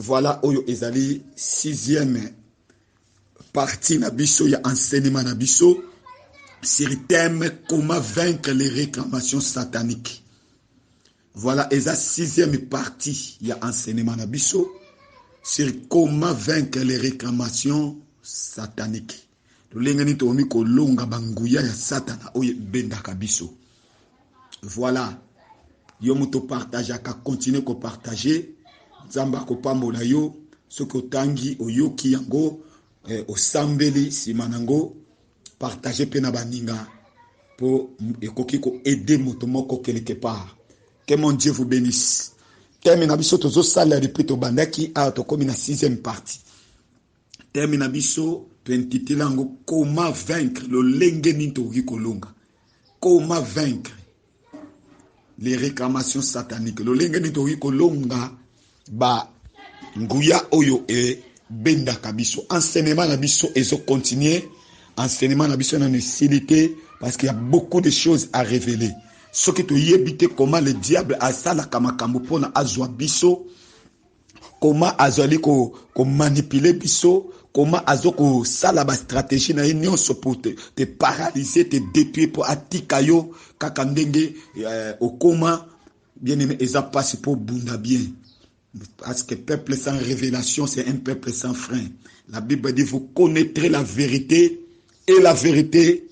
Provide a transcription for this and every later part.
Voilà, oyo ezali sixième partie na biso ya enseignement na biso sur le thème comment vaincre les réclamations sataniques. Voilà, eza sixième partie ya enseignement na biso sur comment vaincre les réclamations sataniques. Lolengani tomi ko longa banguya ya satana oyo bendaka biso. Voilà, yo moto partage ka continuer ko partager. Zamba ko pambola yo soki otangi oyoki yango osambeli simanango partager pe na baninga pour ekoki ko aider moto moko quelque part. Que mon Dieu vous bénisse. Termina biso tozo sala répéto bandaki a to komi na sixième partie. Termina biso to intitulango comment vaincre le lengeni to kolonga. Comment vaincre les réclamations sataniques. Le lengeni to kolonga ba nguya oyo e benda kabiso. Enseignement na biso ezo continuer. Enseignement na biso na nécessité parce qu'il y a beaucoup de choses à révéler. Ce que tu y éviter comment le diable a ça la kamakambo pona azwa biso, comment azali ko manipuler biso, comment azoko ça la stratégie na union pour te paralyser, te détruire pour atikayo kakandenge au comment bien aimé eza passe pour bunda bien. Parce que peuple sans révélation, c'est un peuple sans frein. La Bible dit, vous connaîtrez la vérité et la vérité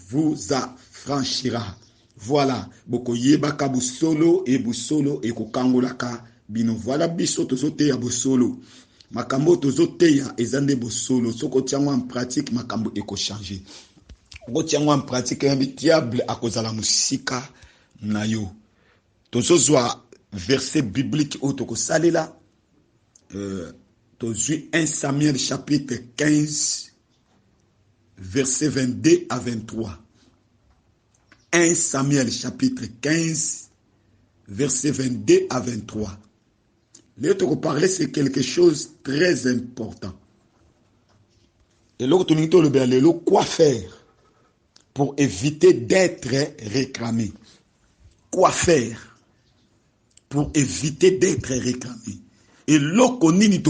vous affranchira. Voilà. Boko yebaka busolo et kokangolaka bino. Voilà biso tozote ya busolo. Makambo tozote ya ezande busolo. Soko tiango en pratique, makambo eko changer. Soko tiango en pratique, un diable a kozala musika na yo. Tozozwa verset biblique au toko salela. Tozui 1 Samuel chapitre 15, verset 22 à 23. 1 Samuel chapitre 15, verset 22 à 23. Là, tu parler, c'est quelque chose de très important. Et là, tu nous dis, quoi faire pour éviter d'être réclamé? Quoi faire pour éviter d'être réclamé? Et là, tu nous dis,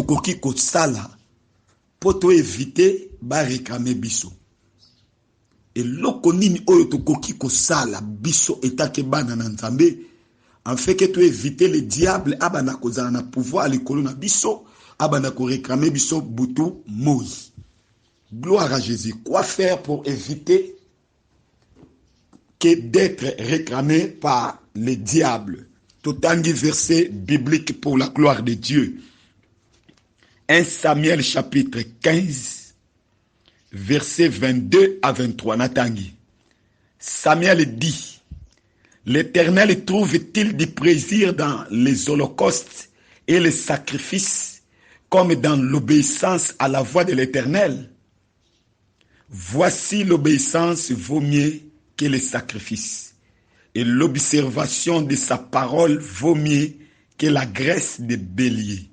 pour éviter de réclamer biso. Et loko nini oyo tokoki ko sala biso etake bana na nzambe en fait que tu éviter le diable abana kozala na pouvoir likolo na biso abana ko réclamer biso butu moi. Gloire à Jésus. Quoi faire pour éviter que d'être réclamé par le diable? Totangi verset biblique pour la gloire de Dieu. 1 Samuel chapitre 15 Versets 22 à 23, Natangi. Samuel dit, l'Éternel trouve-t-il du plaisir dans les holocaustes et les sacrifices comme dans l'obéissance à la voix de l'Éternel? Voici l'obéissance vaut mieux que les sacrifices, et l'observation de sa parole vaut mieux que la graisse des béliers.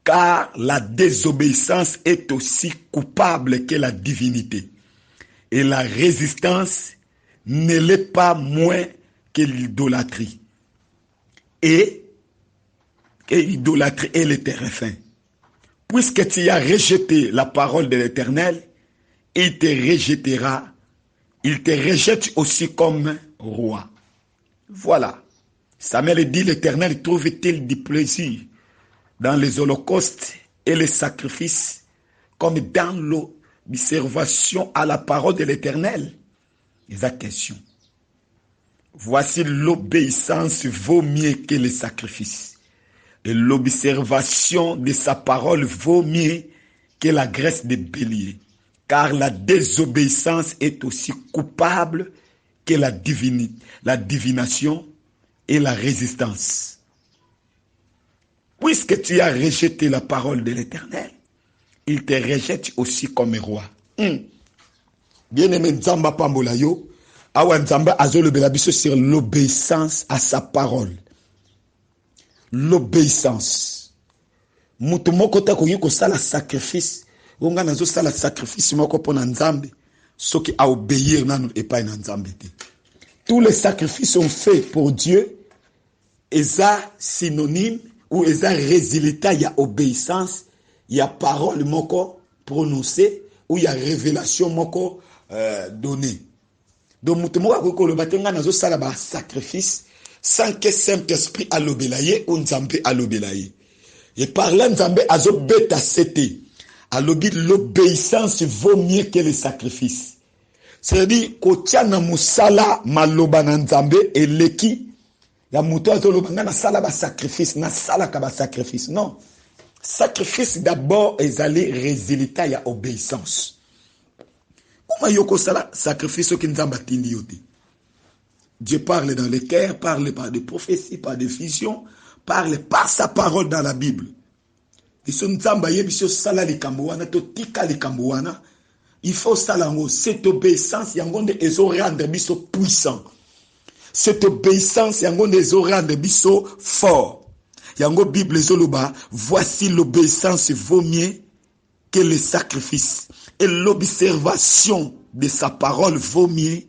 Car la désobéissance est aussi coupable que la divinité. Et la résistance ne l'est pas moins que l'idolâtrie. Et l'idolâtrie est le terrain. Puisque tu as rejeté la parole de l'Éternel, il te rejettera. Il te rejette aussi comme roi. Voilà. Samuel dit, l'Éternel trouve-t-il du plaisir dans les holocaustes et les sacrifices, comme dans l'observation à la parole de l'Éternel? La question. Voici l'obéissance vaut mieux que les sacrifices, et l'observation de sa parole vaut mieux que la graisse des béliers, car la désobéissance est aussi coupable que la divination et la résistance. Puisque tu as rejeté la parole de l'Éternel, il te rejette aussi comme roi. Bien-aimé Nzamba Pambola yo, awa Nzamba azo le belabiso sur l'obéissance à sa parole. L'obéissance. Mutu moko ta koyi ko sala sacrifice, onga nazo sala sacrifice moko pona Nzambe, soki a obéir nanu epai na Nzambe te. Tous les sacrifices sont faits pour Dieu, et ça synonyme où il y a résultat, il y a obéissance, il y a parole moko prononcée, où il y a révélation moko donnée. Donc, mutumo akoko le batenga nazo sala ba sacrifice sans que Saint-Esprit alobelaye ou nzambe alobelaye. Et par là, nzambe azo beta sete. Alobi l'obéissance vaut mieux que le sacrifice. C'est-à-dire, kotia na musala maloba na nzambe eleki ya muto azolobanga na sala ba sacrifice, na sala ka ba sacrifice. Non. Sacrifice d'abord ezali résultat ya obéissance. Comment yoko sala sacrifice ki nzamba tindi yote. Dieu parle dans le cœur, parle par des prophéties, par des visions, parle par sa parole dans la Bible. Et son nzamba yebiso sala likambo wana to tika likambo wana. Il faut salango cette obéissance yangonde ezo rendre biso puissant. Cette obéissance yangonde ezo rendre biso fort. Yango Bible zoloba, voici l'obéissance vaut mieux que le sacrifice. Et l'observation de sa parole vaut mieux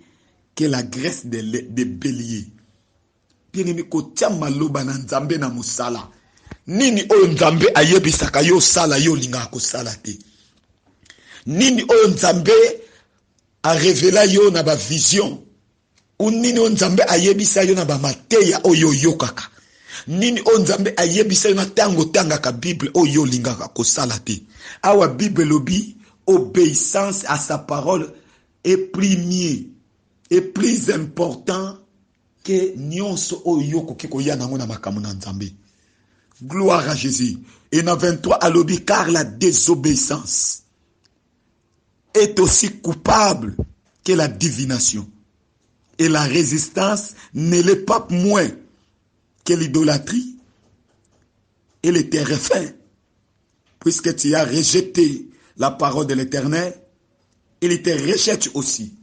que la graisse des béliers. Bien aimé, kotia maloba na nzambe na musala. Nini oyo nzambe ayebisaka yo sala yo linga ko sala te. Nini oyo nzambe a révélé yo na ba vision. Ou nini oyo nzambe ayebisa yo na ba mateya oyo yokaka. Nini oyo nzambe ayebisa yo na tango tangaka Bible oyo lingaka ko sala te. Awa Bible lobi obéissance à sa parole est premier et plus important que nyonso oyo kokiko ya nango na makambo na nzambe. Gloire à Jésus. Et dans 23 alobi car la désobéissance est aussi coupable que la divination. Et la résistance ne l'est pas moins que l'idolâtrie et les terrains. Puisque tu as rejeté la parole de l'Éternel, il te rejette aussi.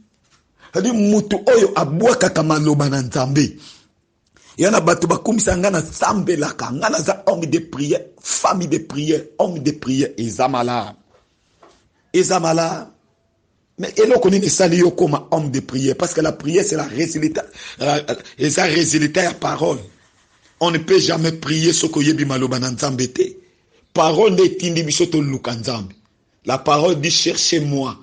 C'est-à-dire, mutu oyo abwaka kamaloba na nzambe. Yana batu bakumisa ngana sambe laka, ngana za homme de prière, famille de prière, homme de prière, ezamala. Ezamala. Mais il connaît sali yo comme homme de prière parce que la prière c'est la résultat et ça résultat la parole. On ne peut jamais prier ce que yebi maloba na nzambe te. Parole ne tindi biso to luka nzambe. La parole dit cherchez-moi.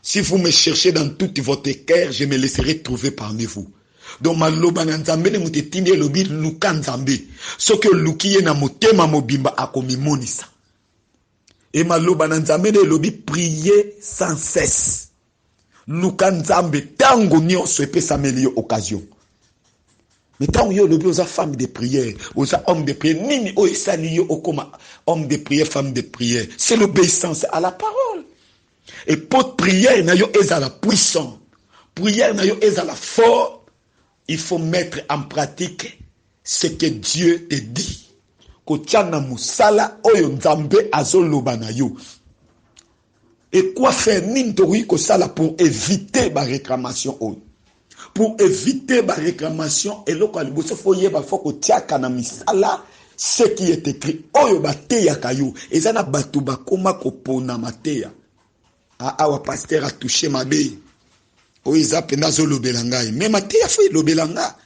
Si vous me cherchez dans tout votre cœur, je me laisserai trouver parmi vous. Donc maloba na nzambe ne muti tindi lobi luka nzambe. Ce que lukiye na motema mobimba akomi monisa. Et maloba na nzambe ne lobi prier sans cesse. Luka nzambe tango nyonso epesa meilleure occasion. Mais tango yo lobi oza femme de prière, oza homme de prière, nini o esali yo okoma homme de prière, femme de prière. C'est l'obéissance à la parole. Et pour prière na yo ezala puissant. Prière na yo ezala fort. Il faut mettre en pratique ce que Dieu te dit. Kotiana musala oyo nzambe azoloba na yo. Et quoi faire nintori ko sala pour éviter ma réclamation pour éviter ma réclamation et loko aliboso foye ba foko tiaka na misala ce qui est écrit oyo bateya kayo ezana batu bakoma kopona mateya awa pasteur a touché mabe oyo za pena zo lobela ngai mais mateya fo lobela nga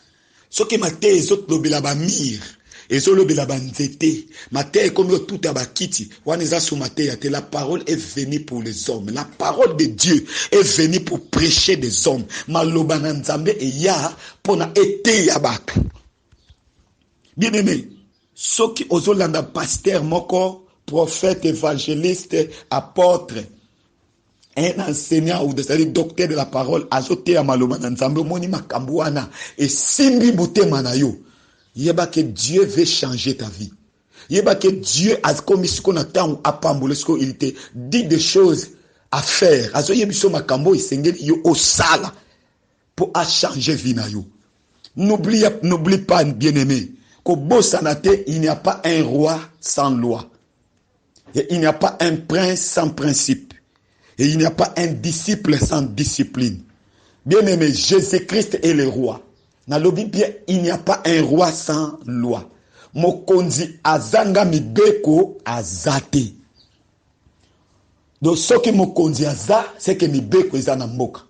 soki mateya ezot lobela ba mir ezolobela banzete mateya comme tout abakiti waneza sous mateya te la parole est venue pour les hommes la parole de Dieu est venue pour prêcher des hommes maloba na nzambe eya pona eteya bato bien aimé soki ozolanda pasteur moko prophète évangéliste apôtre un enseignant ou c'est-à-dire docteur de la parole azoteya maloba na nzambe moni makambo wana et simbi motema na yo. Yeba que Dieu veut changer ta vie. Yeba que Dieu a commis ce qu'on attend à Pambolesco, il te dit des choses à faire. Azo yebiso makambo isengeli yo osala pour changer vie na yo. N'oublie pas bien-aimé qu'au Bossanate, il n'y a pas un roi sans loi. Et il n'y a pas un prince sans principe. Et il n'y a pas un disciple sans discipline. Bien-aimé, Jésus-Christ est le roi. Na lobi bien, il n'y a pas un roi sans loi. Mokonzi azanga mibeko azate. Donc ce que mokonzi aza, c'est que mibeko ezana mboka.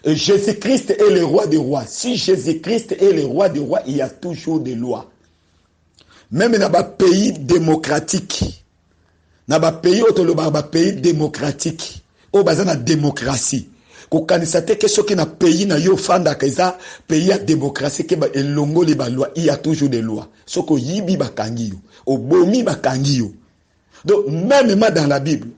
Et Jésus-Christ est le roi des rois. Si Jésus-Christ est le roi des rois, il y a toujours des lois. Même dans les pays démocratiques, dans les pays pays démocratique, au bazar la démocratie. Kokanisa te que ce qui na pays na yo fanda keza pays à démocratie ke ba elongo li ba loi, il y a toujours des lois. Soko yibi bakangi yo, obomi bakangi yo. Donc même dans la Bible,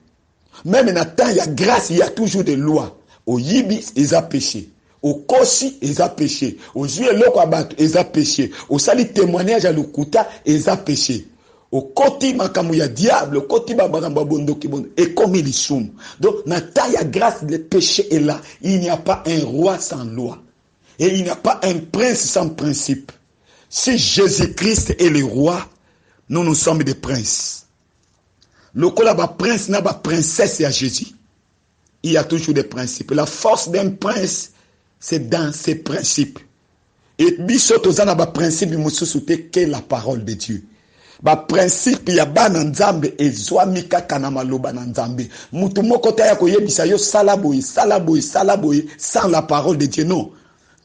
même dans temps il y a grâce, il y a toujours des lois. Au yibi ils a péché. Au kosi ils a péché. Au jué loko abato ils a péché. Au sali témoignage à l'okuta ils a péché. Au côté makamu ya diable, au côté babaramba bondo kibondo, et comme il soum. Donc, na taille à grâce, le péché est là. Il n'y a pas un roi sans loi. Et il n'y a pas un prince sans principe. Si Jésus-Christ est le roi, nous sommes des princes. Le kola ba prince n'a pas princesse à Jésus. Il y a toujours des principes. La force d'un prince, c'est dans ses principes. Et bisotozana ba principe, mususuté que la parole de Dieu. Ba principe ya bana nzambe ezwami kaka na maloba na nzambe. Mutu moko ta ya koyebisa yo salaboy sans la parole de Dieu. Non.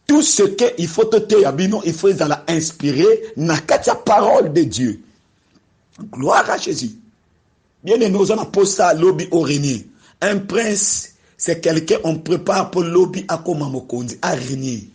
Tout ce que il faut te yabino, il faut la inspirer na katia parole de Dieu. Gloire à Jésus. Bien aimé, nous avons posé ça lobby au régner. Un prince, c'est quelqu'un on prépare pour lobby à comment mokonzi à régner.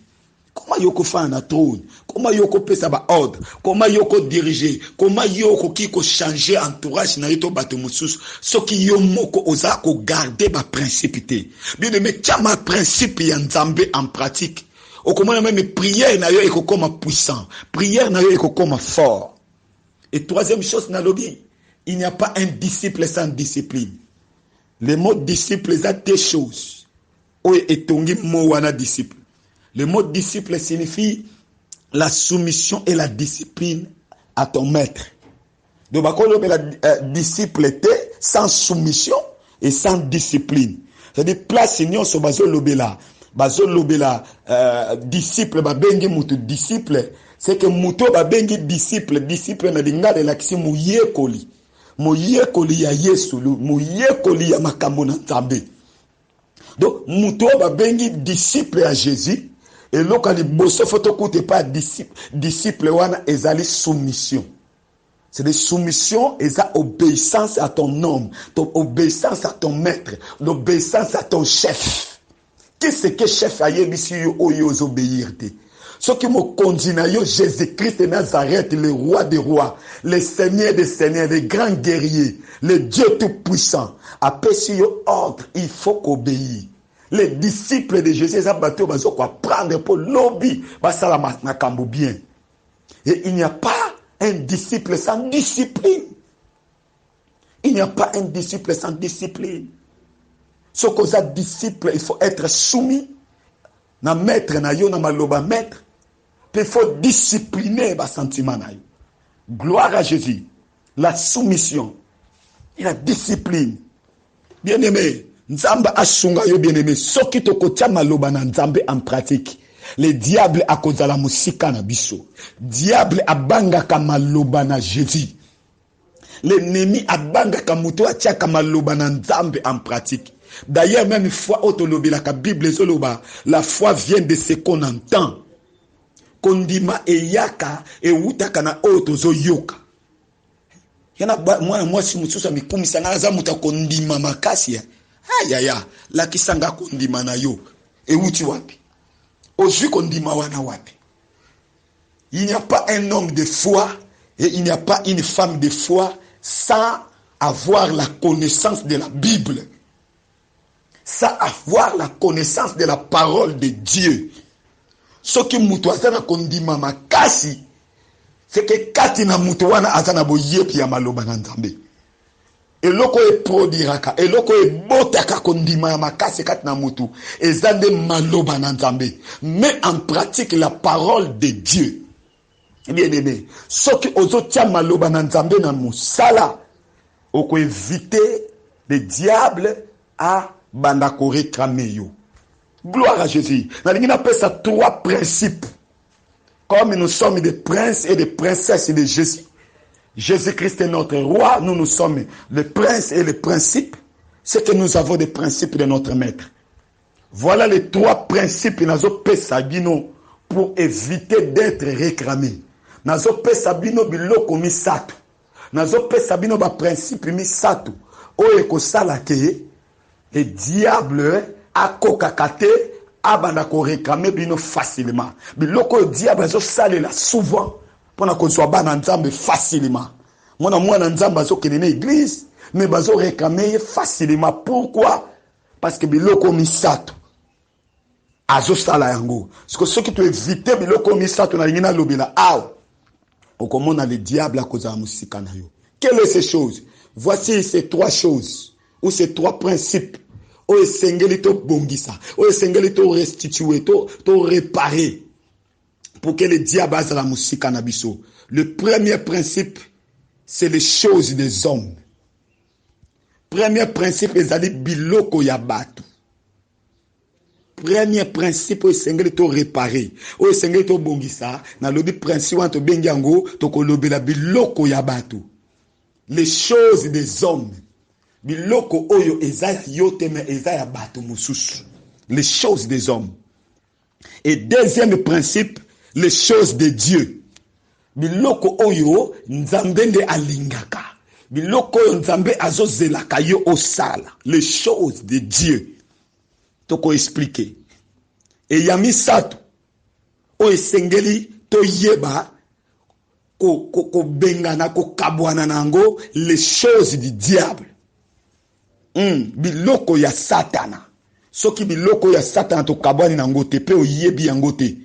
Comment yoko faire un trône? Comment yoko pesa ba ordre? Comment yoko diriger? Comment yoko kiko changer entourage na yoto bato mususu? So ki yo moko oza ko garder ba principité. Bien aimé, chama principe ya nzambe en pratique. Au comment même prière na yo eko koma puissant. Prière na yo eko koma fort. Et troisième chose na lobi, il n'y a pas un disciple sans discipline. Le mot disciple ça deux choses. O etongi mo wana disciple. Le mot disciple signifie la soumission et la discipline à ton maître. Donc, la disciple était sans soumission et sans discipline. C'est-à-dire, place union sur bazo lobela. Bazo lobela, disciple, bengi mutu disciple. C'est que muto bengi disciple. Disciple na dinga de l'aksi mouye koli. Mouye koli ya Yesu. Mouye koli ya makambo na nzambe. Donc, muto bengi disciple à Jésus. Et là, quand il bosse, faut te pas disciple, wana ezali soumission. C'est des soumissions et ça obéissance à ton homme, ton obéissance à ton maître, l'obéissance à ton chef. Qu'est-ce que chef a yebisi yo oyos obéir te? Ce qui me conduit na yo Jésus-Christ de Nazareth, le roi des rois, le seigneur des seigneurs, le grand guerrier, le Dieu tout-puissant. Après si yo ordre, il faut qu'obéir. Les disciples de Jésus, ça bateau, bazo quoi prendre pour lobby, ça la makambo bien. Et il n'y a pas un disciple sans discipline. Il n'y a pas un disciple sans discipline. Ce que ça disciple, il faut être soumis. Na maître na yo na maloba maître. Puis il faut discipliner ba sentiment na yo. Gloire à Jésus. La soumission et la discipline. Bien aimé. Nzamba asunga yo bien-aimé, soki tokotia maloba na nzambe en pratique. Le diable akozala musika na biso. Diable abanga maloba na Jésus. L'ennemi abanga muto atia maloba na nzambe en pratique. D'ailleurs même une fois autolobi la Bible zoloba, la foi vient de ce qu'on entend. Kondima e yaka e utaka na oto zo yoka. Yana moi si mususa mikumisa na za muta kondima makasi ya. Ayaya, la kisanga kondima na yo. Et où tu wapi? Ozu kondima wana wapi? Il n'y a pas un homme de foi et il n'y a pas une femme de foi sans avoir la connaissance de la Bible. Sans avoir la connaissance de la parole de Dieu. Ce qui mutwazana kondima makasi, c'est que katina mutwana azana boyepi ya maloba na nzambe. Eloko e prodiraka, eloko e botaka kondima makase katina mutu, ezande maloba na nzambe. Mais en pratique la parole de Dieu. Bien aimé, ce qui ozotia maloba na nzambe na musala, oko éviter le diable à bandako réclamer yo. Gloire à Jésus. Nous avons ça trois principes. Comme nous sommes des princes et des princesses de Jésus. Jésus-Christ est notre roi. Nous sommes les princes et les principes. C'est que nous avons des principes de notre maître. Voilà les trois principes pour éviter d'être réclamés. nazopesa bino biloko misato, nazopesa bino ba principe misato oyo ekosala ke le diable akokaka te abanda korekame bino facilement. Biloko oyo diable azosalela souvent mpona kozwa bana nzambe facilement. Mwana nzambe azokende na église mais bazorekame ye facilement. Pourquoi? Parce que biloko misato azosala yango. Parce que soki to éviter biloko misato na lingi na lobela awa okomona le diable akozala musika na yo. Quelles sont ces choses? Voici ces trois choses ou ces trois principes. Oyo esengeli to bongisa, oyo esengeli to restituer, to réparer pour que le diable azala musika na biso. Le premier principe, c'est les choses des hommes. Premier principe, ezali biloko ya bato. Premier principe, oyo esengeli to réparer, oyo esengeli to bongisa, na lobi principe wan to bengi yango to kolobela biloko ya bato. Les choses des hommes. Biloko oyo ezaya yote me ezaya bato mususu. Les choses des hommes. Et deuxième principe, les choses de Dieu. Biloko oyo nzambe nde alingaka. Biloko oyo nzambe azozelaka yo osala. Les choses de Dieu. Toko expliquer. Et yami sato oyo esengeli to yeba ko bengana ko kabwana nango les choses du diable. Biloko ya satana. Soki biloko ya satana to kabwani nango te pe oyebi yango te.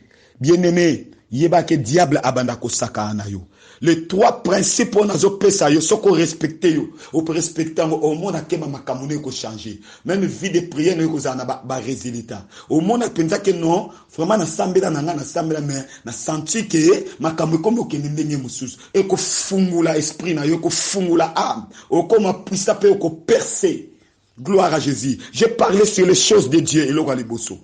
Bien-aimé, yeba ke diable abanda ko sakana yo. Les trois principes on azo pesa yo soko respecter yo. O peut respecter au monde akema makamune ko changer. Même vie de prière no ko zana ba résultat. Au monde penza ke non, vraiment na sambela nanga na sambela mais na senti ke makamwe komo ke ndenge mususu. E ko fungula esprit na yo ko fungula âme. O ko ma puissa pe ko percer. Gloire à Jésus. J'ai parlé sur les choses de Dieu et l'oraliboso.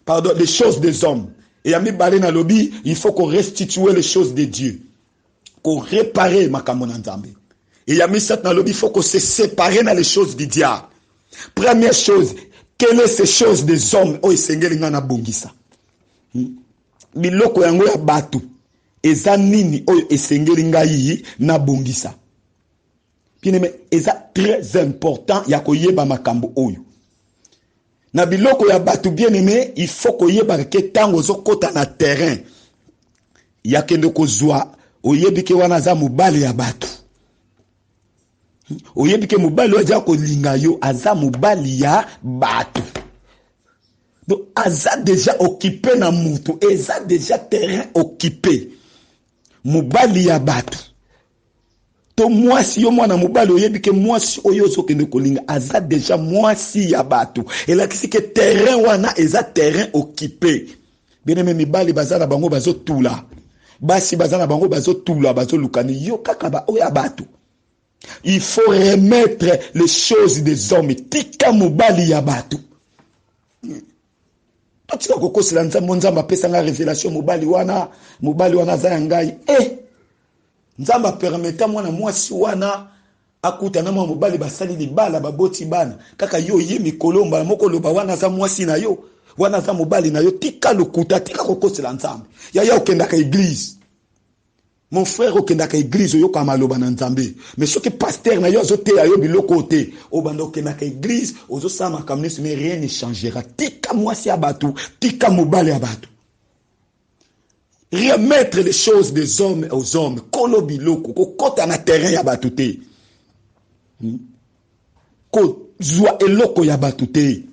Pardon, les choses des hommes. Et à mi balé na lobby, il faut qu'on restitue les choses de Dieu. Qu'on répare makamona nzambe. Et à mi sat na lobby, il faut qu'on se sépare dans les choses du diable. Première chose, quelles sont ces choses des hommes? Oh, esengeli ngana bongisa. Biloko yango ya batu. Eza nini oyo esengeli ngai na bongisa. Bien-aimé, c'est très important ya koyeba makambo oyo. Na biloko ya batu bien-aimé, il faut koyeba ke tango zo kota na terrain. Ya kende kozwa, oyebi ke wana za mubali ya batu. Oyebi ke mubali waja kolinga yo, aza mubali ya batu. Donc, aza déjà occupé na mutu, eza déjà terrain occupé. Mubali ya batu. To mwasi yo mwana mubali oyebi ke mwasi oyo zokende kolinga aza déjà mwasi ya bato. Et kisi ke terrain wana eza terrain occupé. Bien-aimé mibali bazana bango bazo tula. Basi bazana bango bazo tula bazo lukani yo kaka ba oya bato. Il faut remettre les choses des hommes. Tika mubali ya bato. Totika kokosela nzamba pesa nga révélation mubali wana za ngai. Nzamba permeta mwana mwasi wana akuta na mobali basali libala baboti bana kaka yo ye mikolomba moko loba wana za mwasi na yo wana za mobali na yo tika lokuta tika kokosela nzambe ya okenda ka église mon frère okenda ka église yo ka maloba na nzambe mais soki pasteur na yo azote ya yo biloko te obanda okenda ka église ozo sama kamnesi mais rien ne changera tika mwasi abatu tika mobali abatu. Remettre les choses des hommes aux hommes. Kolo biloko, ko kota na terrain ya batute. Ko zwa eloko ya batute.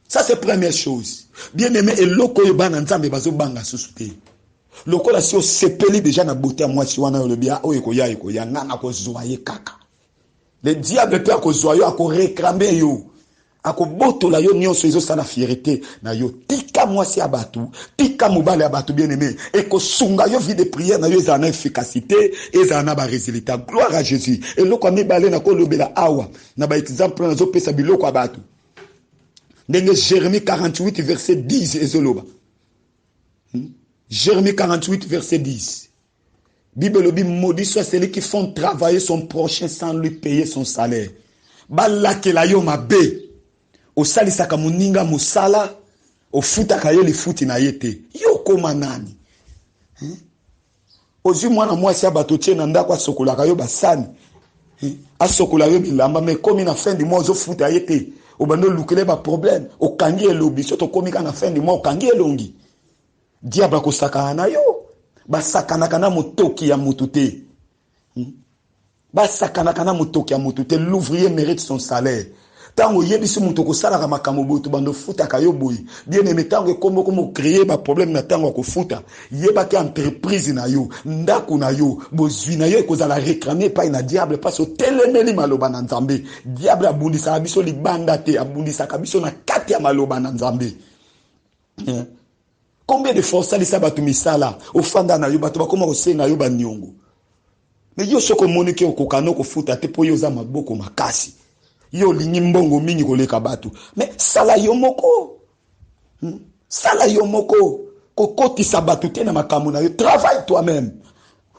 Ça c'est première chose. Bien aimé eloko yo bana nzambe bazo banga susute. Loko la si o sepeli déjà na beauté à moi si wana le bia o eko ya ngana ko zwa ye kaka. Le diable peut ko zwa yo ako réclamer yo. Ako boto la yo nyonso ezo sala fierté na yo tika mwasi abatu tika mobali abatu bien aimé et ko sunga yo vie de prière na yo ezana efficacité ezana ba résultat. Gloire à Jésus. Et loko mibale na ko lobela awa na ba exemple na zo pesa biloko abatu ndenge Jérémie 48 verset 10 ezoloba. Jérémie 48 verset 10. Bible lobi maudit soit celui qui font travailler son prochain sans lui payer son salaire. Balakela yo mabe. Osalisaka muninga musala ofutaka yo lifuti na yete yo koma nani Ozui mwana mwasi ya bato tie na ndako asokolaka yo basani. Asokolaka yo bilamba mais comme na fin du mois ozo futa yete. Obando lukele ba problème, okangi elobi soto komika na fin du mois okangi elongi. Diable ko sakana na yo. Ba sakana kana motoki ya mutute. Ba sakana kana motoki ya mutute, l'ouvrier mérite son salaire. Tango yebisu muto ko sala makambo boto bando futa kayo boy. Bien aimé tango komo créer ba problème na tango ko futa. Yeba ki entreprise na yo, ndaku na yo, bozwi na yo ko za la réclamer pas na diable parce que telemeli maloba na nzambe. Diable abundisa biso libanda te, abundisa kabiso na kati ya maloba na nzambe. Combien de fois ça lisa batu misala ofanda na yo batu bakoma ko senga yo ba nyongo. Mais yo soko monike okokano ko futa te po yo za maboko makasi. Yo lingi mbongo mingi koleka batu. Mais sala yo moko. Sala yo moko. Kokoti sa batu te na makambo na yo. Travaille toi-même.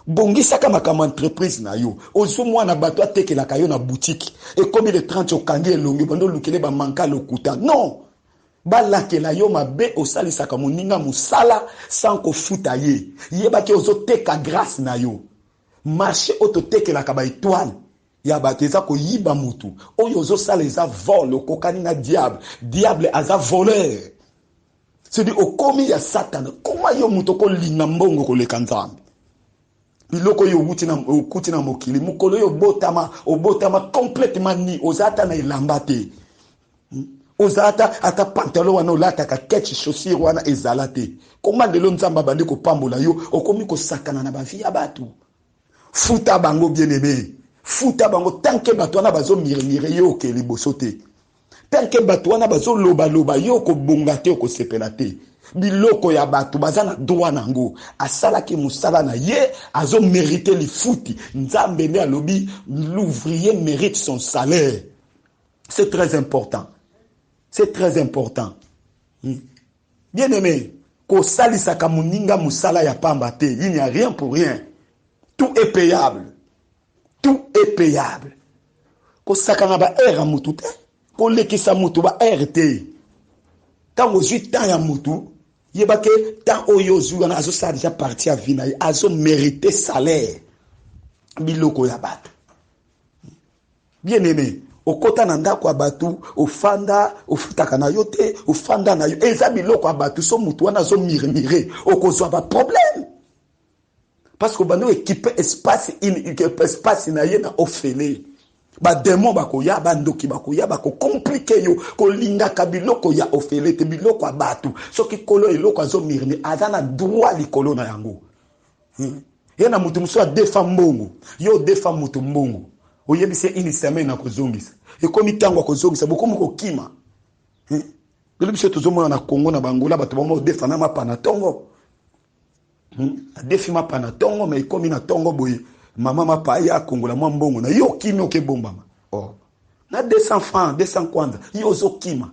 Bongisa ka makambo entreprise na yo. Ozo mwana batu ateke la kayo na boutique. Et combien de 30 okangi elongi bando lukele ba manka lokuta. Non. Balakela yo mabe osalisa ka moninga musala sans ko futa ye. Yeba ke ozo teka grâce na yo. Marché autotekela ka ba étoile. Ya bato eza ko yiba mutu. Oyo ozo sala eza vol okokani na diable aza voleur. C'est dit okomi ya Satan. Koma yo mutu ko linga mbongo ko leka nzambe. Biloko yo ukuti na mokili mukolo yo obotama complètement ni ozata na ilambate. Ozata ata pantalon wana olata ka ketch chaussure wana ezalate. Koma ndelo nzamba bandi ko pambola yo okomi ko sakana na ba vie ya batu. Futa bango bien-aimé. Futa bango tanke bato wana bazo mire yo ke liboso te. Tanke bato wana bazo loba yo ko bonga te ko sepela te. Biloko ya bato bazana droit nango. Asala ki musala na ye azo mériter li futi. Nzambe ne alobi l'ouvrier mérite son salaire. C'est très important. C'est très important. Bien aimé, ko salisa ka muninga musala ya pamba te. Il n'y a rien pour rien. Tout est payable. Tout est payable. Ko sakana ba air mutu te. Ko lekisa mutu ba air te. Tango ju temps ya mutu, yeba ke temps oyo zu na azo sa déjà parti à vina, azo mériter salaire. Biloko ya batu. Bien aimé, okota na ndako ya batu, ofanda, ofutaka na yo te, ofanda na yo. Eza biloko ya batu so mutu wana azo mire, okozwa ba problème. Parce que bano équipe espace na ye na ofele. Ba démon bakoya ba ndoki bakoya bako compliqué yo ko linga kabiloko ya ofele te biloko abatu. Soki kolo eloko azo mirni azana droit likolo na yango. Yena mutu muso defa mbongo. Yo defa mutu mbongo. Oyebi se inisame na kozongisa. E komi tango kozongisa bokomo ko kima. Bili biso tozomona na Congo na Bangola bato bamo defa na mapana tongo. Defi mapana tongo mais komi na tongo boye mama mapa ya kongola mwa mbongo na yo kimi oke bombama. Oh. Na 200 francs, 200 kwanza. Yo zo kima.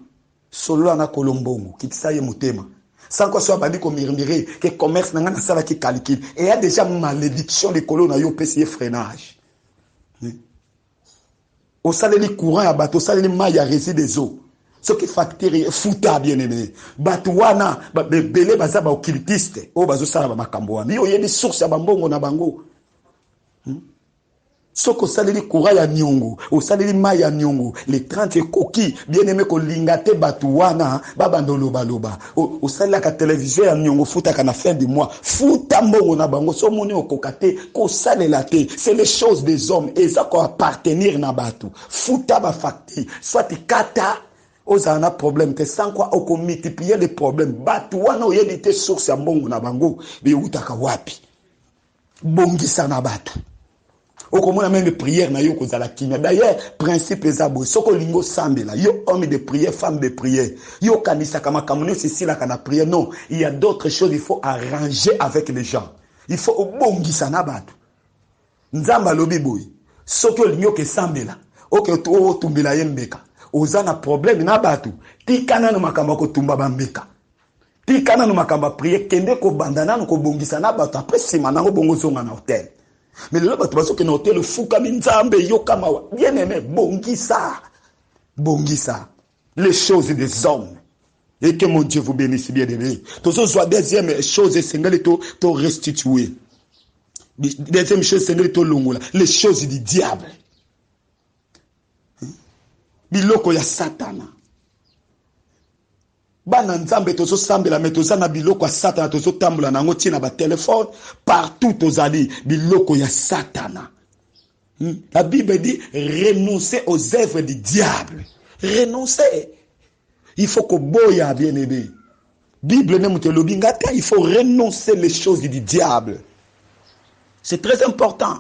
Solo na kolombongo kitisa ye mutema. Sans quoi soit bandi ko mirmire que commerce na ngana sala ki calcul. Et il y a déjà malédiction de colonne na yo pesier freinage. Au saleli courant ya bato saleli ma ya réside des eaux. Ce qui facture futa bien aimé. Batuwana belé baza ba occultiste. O bazo sala ba makambo wana. Yo yebi source ya bambongo na bango. Soko saleli courant ya nyongo, o saleli ma ya nyongo, les 30 coquilles, bien aimé ko lingate batuwana, babandolo baloba. O saleli ka télévision ya nyongo futa kana fin du mois. Futa mbongo na bango so moni okokate ko salela te. C'est les choses des hommes et ça ko appartenir na batu. Futa ba facture, soit kata ozana problème te sans quoi oko multiplier les problèmes. Batuwana oyedite source ya mbongo na bango, be utaka wapi. Bongisa na batu. Okomona même prière na yo kozala kinya. D'ailleurs, principe ezabo soko lingo sambela. Yo homme de prière, femme de prière. Yo kanisa kama kamono ceci la kana prière. Non, il y a d'autres choses, il faut arranger avec les gens. Il faut obongisa na batu. Nzamba lobi boy. Soko lingo ke sambela. Oke to tumbela yembeka. Ozana problème na batu. Tikana no makamba ko tumba bambeka. Tikana no makamba prière kende ko bandana no ko bongisa na batu. Après sima nango bongo zonga na hôtel. Mais là, tu vas que hôtel Fouka Minzambe, Yokamawa. Bien aimé, Bongisa. Bongisa. Les choses des hommes. Et que mon Dieu vous bénisse bien aimé. Tous soit deuxième chose, c'est que tu restituer. Deuxième chose, c'est les choses du diable. Biloko ya Satana. Bana nzambe tozo sambela metoza na biloko ya Satana tozo tambola nango tina ba téléphone partout tozali biloko ya Satana. La Bible dit renoncer aux œuvres du diable. Renoncer. Il faut que boya bien-aimé. Bible ne mute lobingata, il faut renoncer les choses du diable. C'est très important.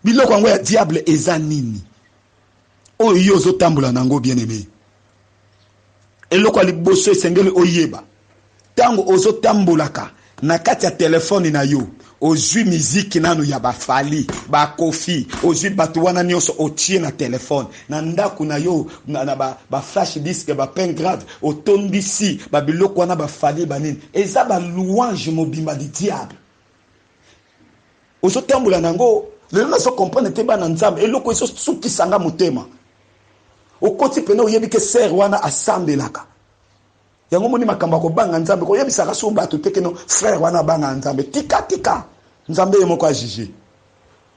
Biloko yango ya diable eza nini? Oyo ozo tambola nango bien-aimé. Eloko liboso esengeli oyeba. Tango ozo tambolaka na kati ya telefone na yo. Ozwi miziki nanu ya bafali, ba kofi, ozwi batu wana nyonso otie na telefone. Na ndaku na yo na ba flash disk, ba pen grave, otondisi, ba biloko wana bafali banini. Eza ba louange mobimba di diable. Ozo tambola nango, lelo na so comprendre te ba na nzambe, eloko eso suki sanga motema. Okoti pena oyebi ke ser wana asambelaka. Yango moni makamba ko banga nzambe ko yebi saka so bato tekeno frère wana banga nzambe tika nzambe yemo kwa jije.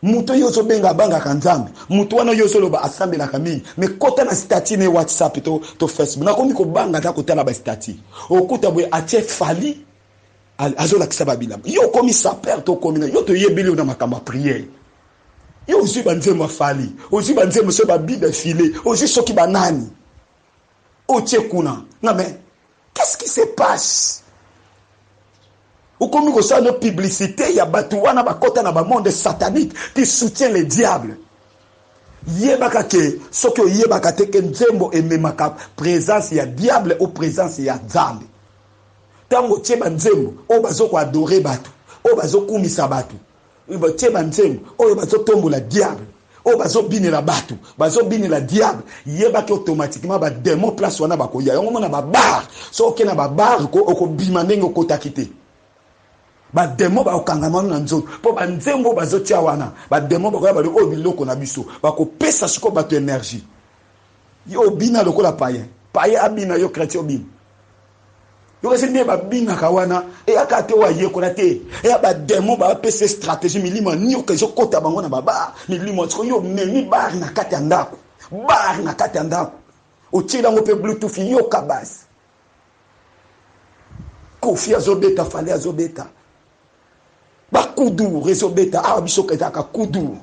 Muto yozo benga banga ka nzambe. Muto wana yozo loba asambelaka mingi. Me kota na statut ne WhatsApp to Facebook. Na komi ko banga ta kota na ba statut. Okuta boye atie fali azola kisaba bila. Yo komi saper to komi na yo to yebeli na makamba prière. Yo aussi banzemo fali, aussi banzemo so ba bible filé, aussi soki banani. O tchekuna. Non mais qu'est-ce qui se passe? Ou comme nous avons une publicité, il y a batouana bakota na ba monde satanique qui soutient les diables. Yebaka ke soko yebaka te ke nzembo ememaka présence ya diable ou présence ya nzambe. Tango tcheba nzembo o bazoko adorer batu, o bazoko kumisa batu. Iba tcheba nzembo o bazoko tombola diable. O bazo bini la batu, bazo bini la diable, yeba ki automatiquement ba démon place wana bako ya. Yongo na ba bar, so okena ba bar ko bimandenge ko takite. Ba démon ba okangama na nzoto, po ba nzembo bazo tia wana, ba démon ba ba o biloko na biso, bako pesa siko bato énergie. Yo bina lokola païen, païen abina yo chrétien bina. Yo kasi ne ba binga kawana e akate wa yekola te e ba démon ba pesa stratégie milimo ni okazo kota bango na baba milimo tiko yo meni bar na kati ya ndako bar na kati ya ndako otila ngo pe bluetooth yo kabas kofi azobeta fale azobeta ba kudu rezobeta biso ketaka kudu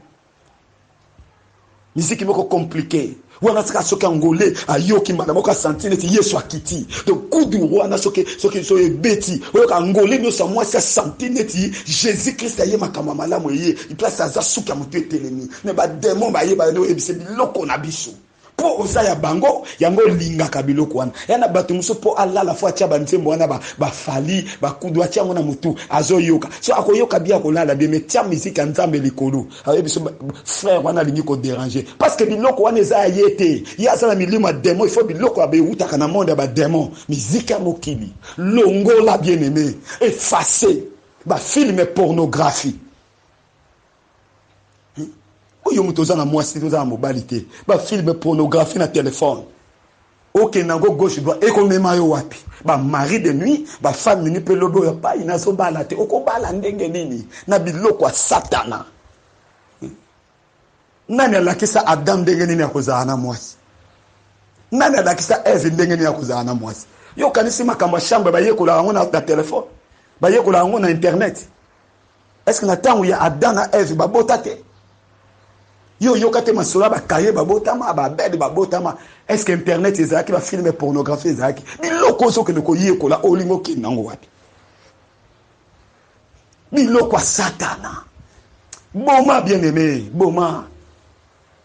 musique moko compliqué wana saka soki angolais ayoki mbala moko sentine ti yesu akiti donc kudu wana soki so ebeti oyo angolais no sa moi sa sentine ti Jésus Christ aye makama malamu ye il place aza suki amutu etelemi ne ba démon ba ye ba no ebise biloko na biso po oza ya bango yango lingaka biloko wana yana bato muso po ala la fois tia banzembo wana ba fali ba kudu atia ngona mutu azoyoka so akoyoka bia kolala bien mais tia musique nzambe likolo ayebiso frère wana lingi ko déranger parce que biloko wana eza yete ya sana milima démon il faut biloko abe utaka na monde ba démon musique ya mokili longola bien aimé effacer ba film pornographie. Oyo mutoza na mwasi toza na mobali te ba film pornographie na téléphone OK nango gauche droite eko mema yo wapi ba mari de nuit ba femme ni pelobo ya pa ina so bala te oko bala ndenge nini na biloko ya Satana. Nani alakisa Adam ndenge nini akozana na mwasi nani alakisa Eve ndenge nini akozana na mwasi yo kanisi makambo chambre ba yekola ngo na téléphone ba yekola ngo na internet est-ce que na tango ya Adam na Eve ba botate yo kate masola ba kaye ba botama ba bed ba botama est-ce que internet ezaki ba film pornographie ezaki biloko so ke ko yekola olingo ki nango wapi biloko Satana boma bien aimé boma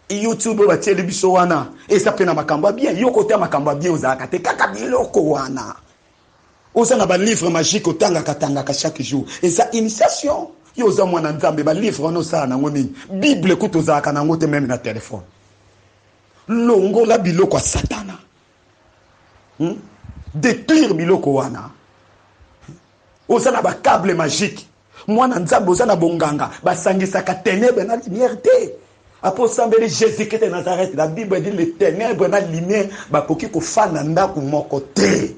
YouTube ba tele biso wana esa pena makamba bien yo kote makamba bien ozaka te kaka biloko wana osana ba livre magique otanga katanga ka chaque jour esa initiation yo za mwana nzambe ba livre no sana ngo nini bible kutozaka nango te même na téléphone longo la biloko Satana détruire biloko wana osana ba câble magique mwana nzambe osana bonganga basangisaka ténèbres na lumière te apo sambeli Jésus Christ de Nazareth la Bible dit les ténèbres na lumière bakoki ko fana ndako moko te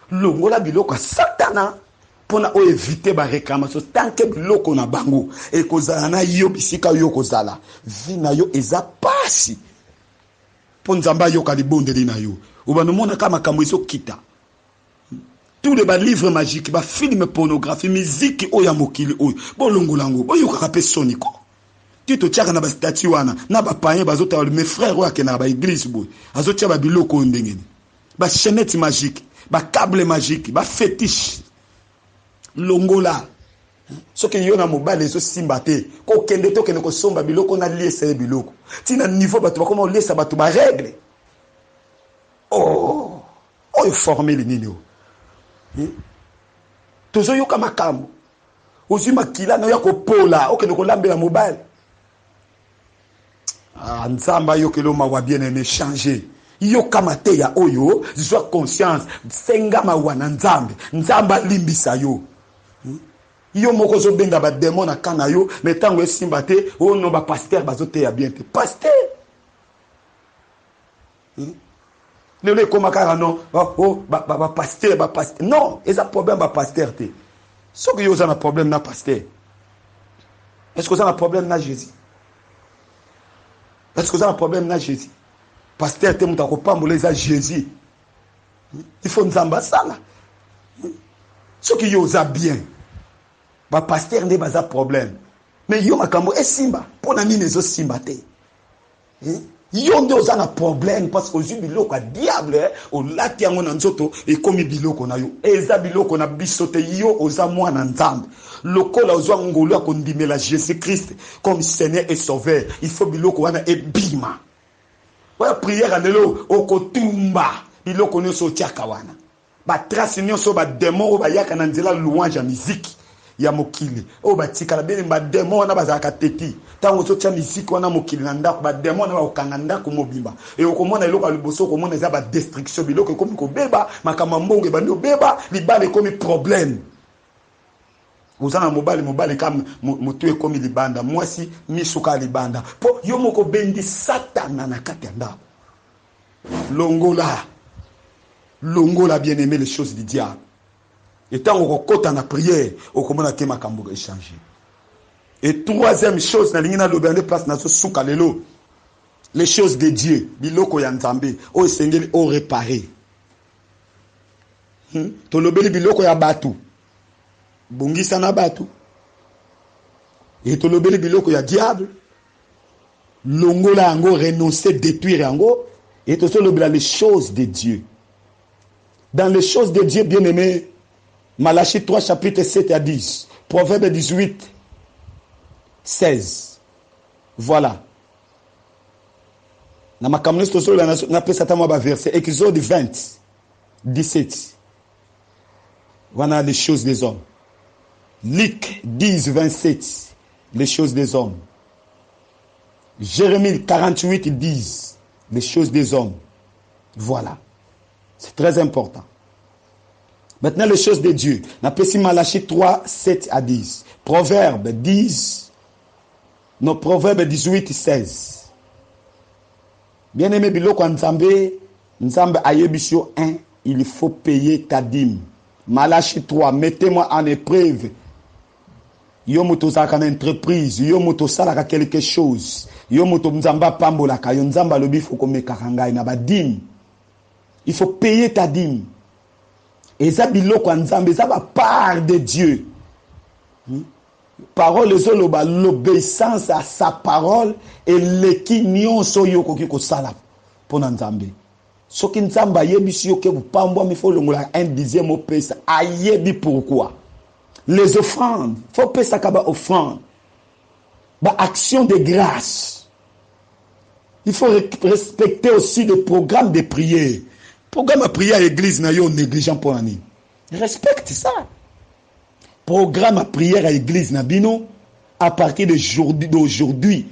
longo la biloko Satana Pona o éviter ba réclamation tant que biloko na bango et kozala na yo bisika yo kozala vina yo eza pasi po nzamba yo kalibondeli na yo obano mona kama kamweso kita tous les livres magiques ba film pornographie musique oya mokili oyo bolongolango boyo kaka soniko tu to tiaka na ba statue wana na ba païen bazota mes frères oya ke na ba église boy azotia ba biloko ndengeni ba chaînette magique ba câble magique ba fétiche longola soki yo na mobile zo simba te ko kende to kende ko somba biloko na liesa biloko tina niveau bato ba comment liesa bato ba règle oh former les nini tozo yo kama kambo ozima kila na yo ko pola okende ko lambela mobile nzamba yo kelo mawa bien aimé changer yo kama te ya oyo zwa conscience senga mawa na nzamba limbisa yo yo moko zo benga ba démon na kana yo metango esimba te o no ba pasteur bazote ya bien te pasteur le koma kaka non ba pasteur non eza problème ba pasteur te soki yo za na problème na pasteur est-ce que ça na problème na Jésus est-ce que ça na problème na Jésus pasteur te muta ko pambola eza Jésus il faut nzamba sala soki yo za bien ba pasteur ne baza problème mais yo makambo esimba pona nini ezo simba te yo nde oza na problème parce que ozwi biloko ya diable olati yango na nzoto ekomi biloko na yo eza biloko na biso te yo oza mwana nzambe lokola ozwa ngolu ya kondimela Jésus Christ comme Seigneur et Sauveur il faut biloko wana ebima oya prière lelo okotumba biloko nyonso otiaka wana batrace nyonso badémon oyo bayaka na nzela louange ya musique ya mokili o batika la bene ba démon na bazaka teti tango zotia musique wana mokili na ndako ba démon na ba okanga ndako mobimba e okomona eloko liboso okomona eza ba destruction biloko ekomi ko beba makama mbongo ba no beba libale ekomi problème uzana mobali kama mutu ekomi libanda mwasi misuka libanda po yo moko bendi satana na kati ya ndako longola bien aimé les choses du diable. Et tant qu'on côté en prière, on commence à te makambo échanger. Et troisième chose, na lingina lobande place na so soukalelo. Les choses de Dieu, biloko ya nzambe, o sengeli o réparer. To lobeli biloko ya batu. Bongisa na batu. Et to lobeli biloko ya diable. Longola ango renoncer, détruire ango. Et to so lobela les choses de Dieu. Dans les choses de Dieu, bien-aimé, Malachie 3, chapitre 7 à 10. Proverbe 18, 16. Voilà. Dans ma communauté, on appelle ça un verset. Exode 20, 17. Voilà les choses des hommes. Luc 10, 27. Les choses des hommes. Jérémie 48, 10. Les choses des hommes. Voilà. C'est très important. Maintenant, les choses de Dieu. On appelle ça Malachie 3, 7 à 10. Proverbe 10. Non, Proverbe 18, 16. Bien-aimé, biloko Nzambe ayebisio 1, il faut payer ta dîme. Malachie 3, mettez-moi en épreuve. Yo moto zaka na entreprise, yo moto salaka quelque chose. Yo moto Nzamba pambolaka, yo Nzamba lobi faut ko mekaka ngai na ba dîme. Il faut payer ta dîme. Et ça, biloko Nzambe, ça va part de Dieu. Parole l'obéissance à sa parole et l'équinion soyo koki ko sala pour Nzambe. Soki Nzamba yebisi yo ke pambwa mi faut longola 1/10 au pesa. Ayebi pourquoi? Les offrandes, faut pesa kaba offrande. Ba action de grâce. Il faut respecter aussi le programme de prière. Programme à prière à l'église na yo négligent pour l'année. Respecte ça. Programme à prière à l'église na bino à partir d'aujourd'hui.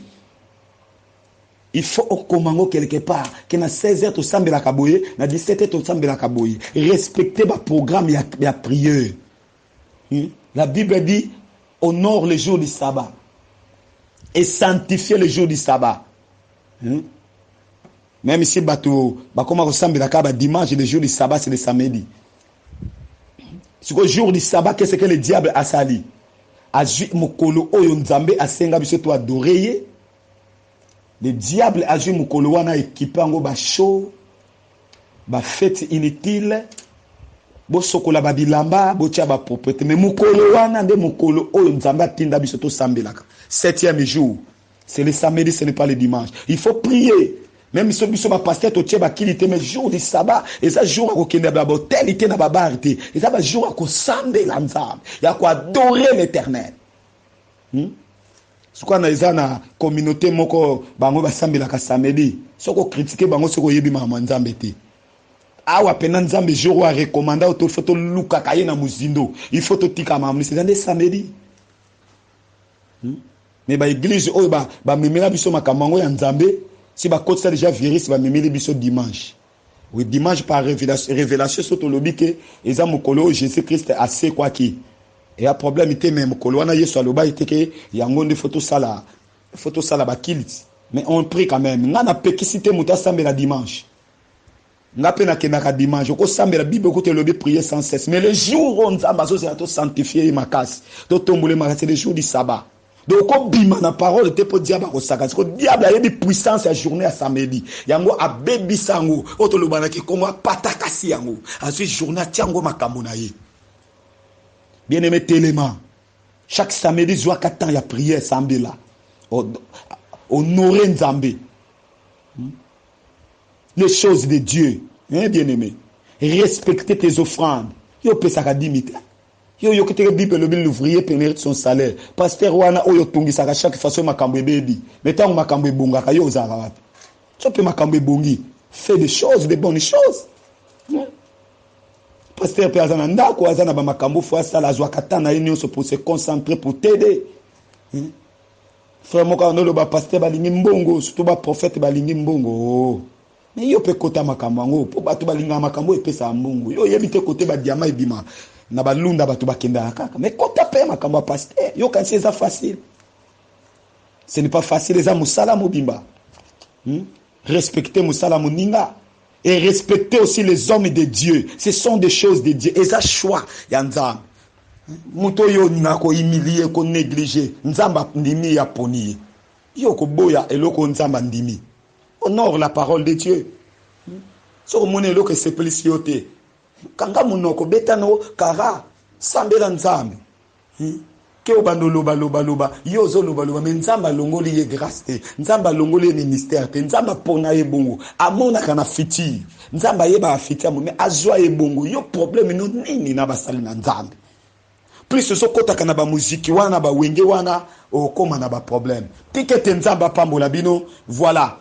Il faut au commango quelque part que na 16h to sambela kaboye, na 17h to sambela kaboye. Respectez le programme ya prière. La Bible dit honore le jour du sabbat et sanctifiez le jour du sabbat. Même si bateau, comment ressemble la caba dimanche, le jour du sabbat, c'est le samedi. C'est le jour du sabbat, qu'est-ce que le diable a sali? Aju mukolo oyo nzambe asenga biso to adorer. Le diable a joué mukolo wana équipé ango ba show, ba fête inutile, bo sokola ba bilamba, bo tia ba propriété. Mais mukolo wana nde mukolo oyo nzambe atinda biso to sambelaka. 7e jour. C'est le samedi, ce n'est pas le dimanche. Il faut prier. Même si biso ba pasteur to tia ba kilité, mais jour du sabbat, et ça jour à kokende ba hotel, ité na ba barité. Et ça ba jour à ko sambela nzambe. Ya ko adorer l'Éternel. Ce qu'on a dans la communauté moko bango basambela ka samedi soko critiquer bango soko yebi mama nzambe te awa pena nzambe jour wa recommanda auto photo luka kaye na muzindo il faut to tika mama c'est dans samedi mais ba église oyo ba memela biso makamango ya nzambe si ba côté ça déjà virus ba memeli biso dimanche oui dimanche par révélation soto lobi ke eza mokolo Jésus Christ assez quoi qui et un problème était même kolwana yesu aloba était que yango nde photo sala ba kilit mais on prie quand même ngana pekisite muta sambela dimanche ngape na kenaka dimanche ko sambela bible ko te lobi prier sans cesse mais le jour où nzamba so c'est to sanctifier makas to tombole makas c'est le jour du sabbat donc ko bima na parole te po diable ko saka ko diable a yebi puissance à journée à samedi yango a bebi sango oto lobana ki kongo patakasi yango a ce journée tiango makambo na ye. Bien-aimé Téléma, chaque samedi, joie 4 ans, il y a prière, Sambela. Honorer Nzambe. Les choses de Dieu, hein, bien-aimé. Respecter tes offrandes. Yo pesaka dimite. Yo que te bible l'ouvrier peut mériter son salaire. Pasteur wana oyo tungi saka chaque façon makambo baby. Mais tant makambo bonga ka yo zara wapi. Tu peux makambo bongi. Fais des choses, des bonnes choses. Pasteur pe azana ndako azana ba makambo fo asala zwa katana yini so pour se concentrer pour t'aider. Frère moka no lo ba pasteur balingi mbongo surtout ba prophète balingi mbongo. Mais yo pe kota makambo ngo po batu balinga makambo epesa mbongo. Yo yebite kote ba diama ebima na balunda batu bakenda kaka. Mais kota pe makambo pasteur yo kan c'est ça facile. Ce n'est pas facile les musala mobimba. Respecter musala moninga. Et respecter aussi les hommes de Dieu. Ce sont des choses de Dieu. Et ça choix. Yanzam. Muto yo nina ko humilier, ko négliger. Nzamba ndimi ya poni. Yo ko boya eloko nzamba ndimi. Honore la parole de Dieu. So mone eloko simplicité. Kanga munoko betano kara sambela nzambe. Ke obando loba yo zo loba mais nzamba longoli ye grâce te nzamba longoli ye ministère te nzamba pona ye bongo amona kana fiti nzamba ye ba fiti mais azwa ye bongo yo problème no nini na basali na nzambe plus so kota kana ba musique wana ba wenge wana o koma na ba problème tikete nzamba pambola bino voilà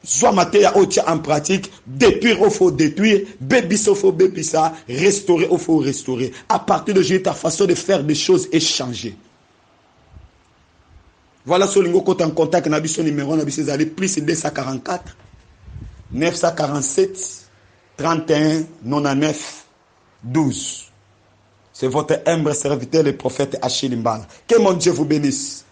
soit matéria otia en pratique détruire au faut détruire bébissa au faut bébissa restaurer au faut restaurer à partir de aujourd'hui ta façon de faire des choses est changée. Voilà ce lingo côté en contact na biso numéro na biso allez plus 244 947 31 99 12. C'est votre humble serviteur le prophète Achille Mbala. Que mon Dieu vous bénisse.